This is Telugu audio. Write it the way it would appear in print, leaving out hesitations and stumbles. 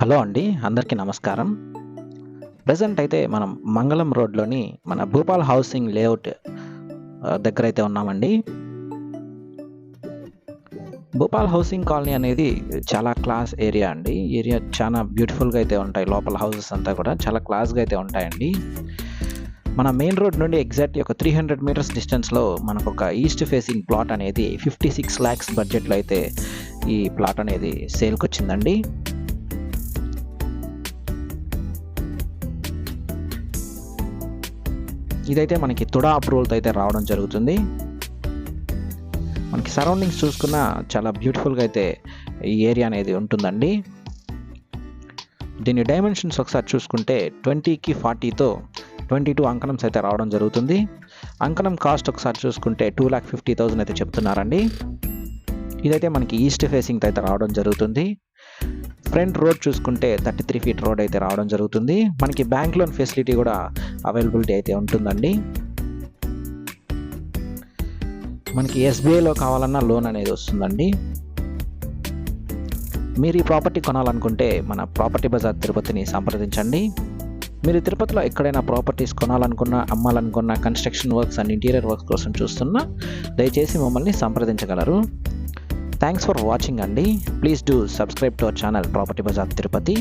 హలో అండి. అందరికీ నమస్కారం. ప్రెజెంట్ అయితే మనం మంగళం రోడ్‌లోని మన భూపాల్ హౌసింగ్ లేఅవుట్ దగ్గరైతే ఉన్నామండి. భూపాల్ హౌసింగ్ కాలనీ అనేది చాలా క్లాస్ ఏరియా అండి. ఏరియా చానా బ్యూటిఫుల్‌గా అయితే ఉంటాయి. లోపల హౌసెస్ అంతా కూడా చాలా క్లాస్‌గా అయితే ఉంటాయండి. మన మెయిన్ రోడ్ నుండి ఎగ్జాక్ట్‌లీ ఒక 300 మీటర్స్ డిస్టెన్స్‌లో మనకొక ఈస్ట్ ఫేసింగ్ ప్లాట్ అనేది 56 లాక్స్ బడ్జెట్‌లో అయితే ఈ ప్లాట్ అనేది సేల్‌కొచ్చిందండి. ఇదైతే మనకి తుడా అప్రూవల్‌తో అయితే రావడం జరుగుతుంది. మనకి సరౌండింగ్స్ చూసుకున్న చాలా బ్యూటిఫుల్‌గా అయితే ఈ ఏరియా అనేది ఉంటుందండి. దీని డైమెన్షన్స్ ఒకసారి చూసుకుంటే 20కి 40తో 22 అంకణంస్ అయితే రావడం జరుగుతుంది. అంకణం కాస్ట్ ఒకసారి చూసుకుంటే 2,50,000 అయితే చెప్తున్నారండి. ఇదైతే మనకి ఈస్ట్ ఫేసింగ్‌తో అయితే రావడం జరుగుతుంది. ఫ్రంట్ రోడ్ చూసుకుంటే 33 ఫీట్ రోడ్ అయితే రావడం జరుగుతుంది. మనకి బ్యాంక్ లోన్ ఫెసిలిటీ కూడా అవైలబిలిటీ అయితే ఉంటుందండి. మనకి ఎస్బీఐలో కావాలన్నా లోన్ అనేది వస్తుందండి. మీరు ఈ ప్రాపర్టీ కొనాలనుకుంటే మన ప్రాపర్టీ బజార్ తిరుపతిని సంప్రదించండి. మీరు తిరుపతిలో ఎక్కడైనా ప్రాపర్టీస్ కొనాలనుకున్నా, అమ్మాలనుకున్నా, construction works and interior works కోసం చూస్తున్నా దయచేసి మమ్మల్ని సంప్రదించగలరు. థ్యాంక్స్ ఫర్ వాచింగ్ అండి. Please do subscribe to our channel property Bazaar Tirupati.